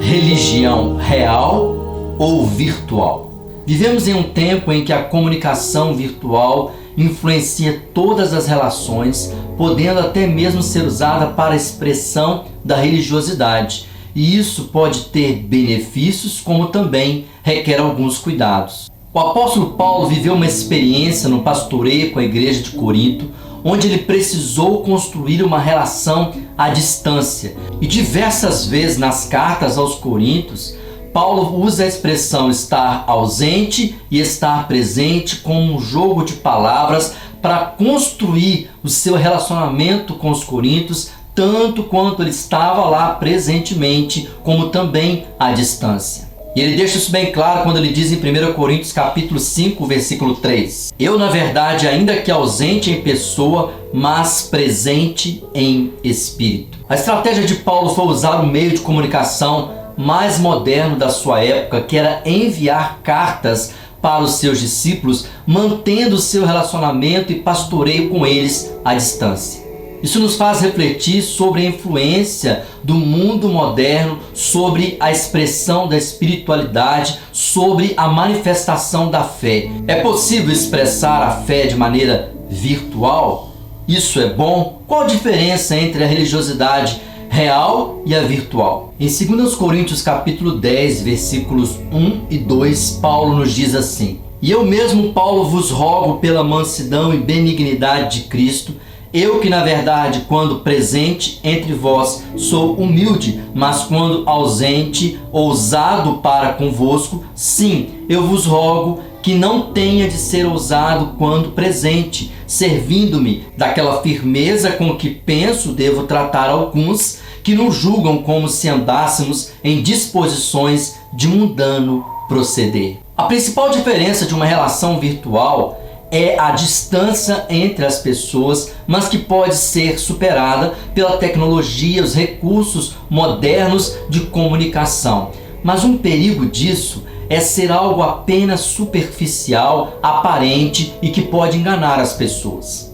religião real ou virtual? Vivemos em um tempo em que a comunicação virtual influencia todas as relações, podendo até mesmo ser usada para a expressão da religiosidade. E isso pode ter benefícios, como também requer alguns cuidados. O apóstolo Paulo viveu uma experiência no pastoreio com a igreja de Corinto, onde ele precisou construir uma relação à distância. E diversas vezes nas cartas aos Coríntios, Paulo usa a expressão estar ausente e estar presente como um jogo de palavras para construir o seu relacionamento com os coríntios, tanto quanto ele estava lá presentemente, como também à distância. E ele deixa isso bem claro quando ele diz em 1 Coríntios capítulo 5, versículo 3. Eu, na verdade, ainda que ausente em pessoa, mas presente em espírito. A estratégia de Paulo foi usar o meio de comunicação mais moderno da sua época, que era enviar cartas para os seus discípulos, mantendo o seu relacionamento e pastoreio com eles à distância. Isso nos faz refletir sobre a influência do mundo moderno, sobre a expressão da espiritualidade, sobre a manifestação da fé. É possível expressar a fé de maneira virtual? Isso é bom? Qual a diferença entre a religiosidade real e a virtual? Em 2 Coríntios capítulo 10, versículos 1 e 2, Paulo nos diz assim: E eu mesmo, Paulo, vos rogo pela mansidão e benignidade de Cristo, eu que na verdade, quando presente entre vós, sou humilde, mas quando ausente, ousado para convosco, sim, eu vos rogo que não tenha de ser ousado quando presente, servindo-me daquela firmeza com que penso devo tratar alguns que nos julgam como se andássemos em disposições de mundano proceder. A principal diferença de uma relação virtual é a distância entre as pessoas, mas que pode ser superada pela tecnologia, os recursos modernos de comunicação. Mas um perigo disso é ser algo apenas superficial, aparente e que pode enganar as pessoas.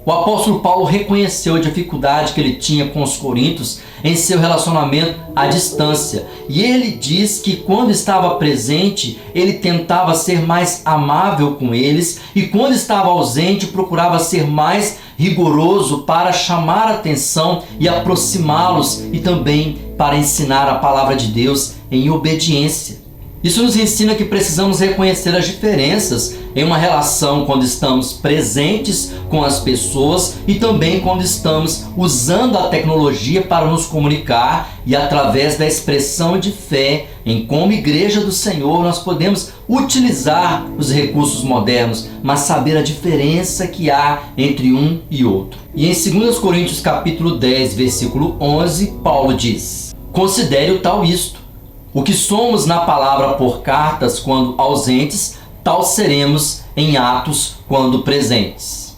O apóstolo Paulo reconheceu a dificuldade que ele tinha com os coríntios em seu relacionamento à distância. E ele diz que quando estava presente, ele tentava ser mais amável com eles, e quando estava ausente, procurava ser mais rigoroso para chamar a atenção e aproximá-los, e também para ensinar a palavra de Deus em obediência. Isso nos ensina que precisamos reconhecer as diferenças em uma relação quando estamos presentes com as pessoas e também quando estamos usando a tecnologia para nos comunicar, e através da expressão de fé em como igreja do Senhor nós podemos utilizar os recursos modernos, mas saber a diferença que há entre um e outro. E em 2 Coríntios capítulo 10, versículo 11, Paulo diz: Considere o tal isto. O que somos na palavra por cartas quando ausentes, tal seremos em atos quando presentes.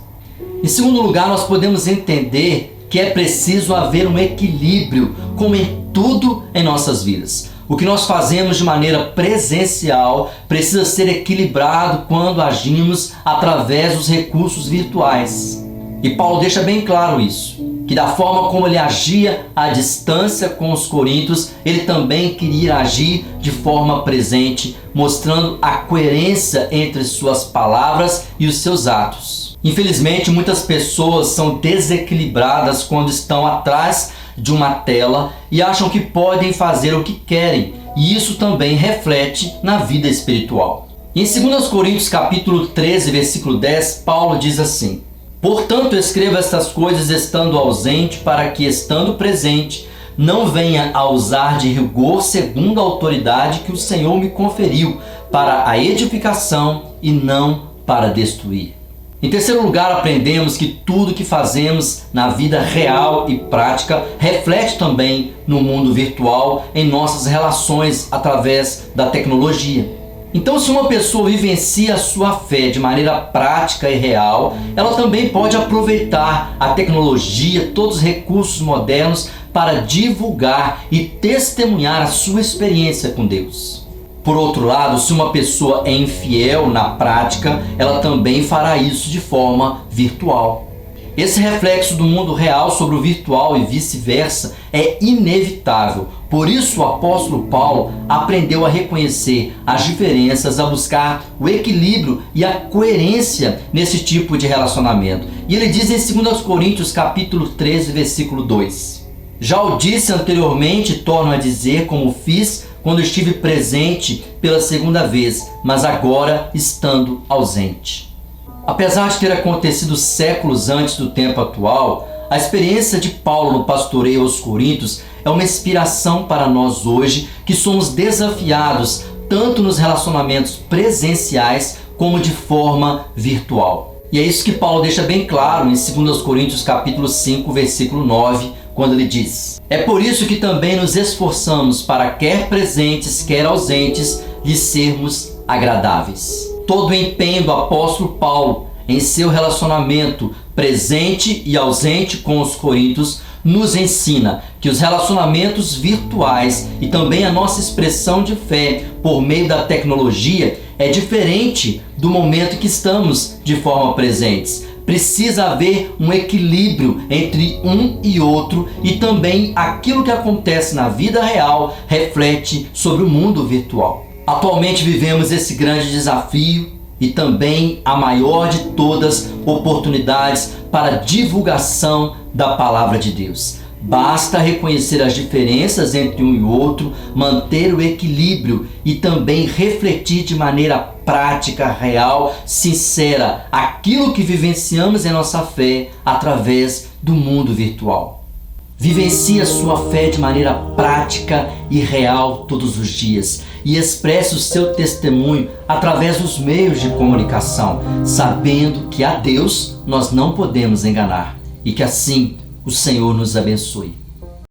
Em segundo lugar, nós podemos entender que é preciso haver um equilíbrio, como em tudo em nossas vidas. O que nós fazemos de maneira presencial precisa ser equilibrado quando agimos através dos recursos virtuais. E Paulo deixa bem claro isso, que da forma como ele agia à distância com os coríntios, ele também queria agir de forma presente, mostrando a coerência entre suas palavras e os seus atos. Infelizmente, muitas pessoas são desequilibradas quando estão atrás de uma tela e acham que podem fazer o que querem, e isso também reflete na vida espiritual. Em 2 Coríntios capítulo 13, versículo 10, Paulo diz assim: Portanto, escreva estas coisas estando ausente, para que, estando presente, não venha a usar de rigor segundo a autoridade que o Senhor me conferiu, para a edificação e não para destruir. Em terceiro lugar, aprendemos que tudo que fazemos na vida real e prática reflete também no mundo virtual, em nossas relações através da tecnologia. Então, se uma pessoa vivencia a sua fé de maneira prática e real, ela também pode aproveitar a tecnologia, todos os recursos modernos para divulgar e testemunhar a sua experiência com Deus. Por outro lado, se uma pessoa é infiel na prática, ela também fará isso de forma virtual. Esse reflexo do mundo real sobre o virtual e vice-versa é inevitável, Por isso o apóstolo Paulo aprendeu a reconhecer as diferenças, a buscar o equilíbrio e a coerência nesse tipo de relacionamento. E ele diz em 2 Coríntios capítulo 13, versículo 2: Já o disse anteriormente, torno a dizer, como fiz quando estive presente pela segunda vez, mas agora estando ausente. Apesar de ter acontecido séculos antes do tempo atual, a experiência de Paulo no pastoreio aos Coríntios é uma inspiração para nós hoje, que somos desafiados tanto nos relacionamentos presenciais como de forma virtual. E é isso que Paulo deixa bem claro em 2 Coríntios capítulo 5, versículo 9, quando ele diz: É por isso que também nos esforçamos para, quer presentes, quer ausentes, lhe sermos agradáveis. Todo o empenho do apóstolo Paulo em seu relacionamento presente e ausente com os coríntios nos ensina que os relacionamentos virtuais e também a nossa expressão de fé por meio da tecnologia é diferente do momento em que estamos de forma presentes. Precisa haver um equilíbrio entre um e outro, e também aquilo que acontece na vida real reflete sobre o mundo virtual. Atualmente vivemos esse grande desafio e também a maior de todas oportunidades para divulgação da palavra de Deus. Basta reconhecer as diferenças entre um e outro, manter o equilíbrio e também refletir de maneira prática, real, sincera, aquilo que vivenciamos em nossa fé através do mundo virtual. Vivencie a sua fé de maneira prática e real todos os dias e expresse o seu testemunho através dos meios de comunicação, sabendo que a Deus nós não podemos enganar e que assim o Senhor nos abençoe.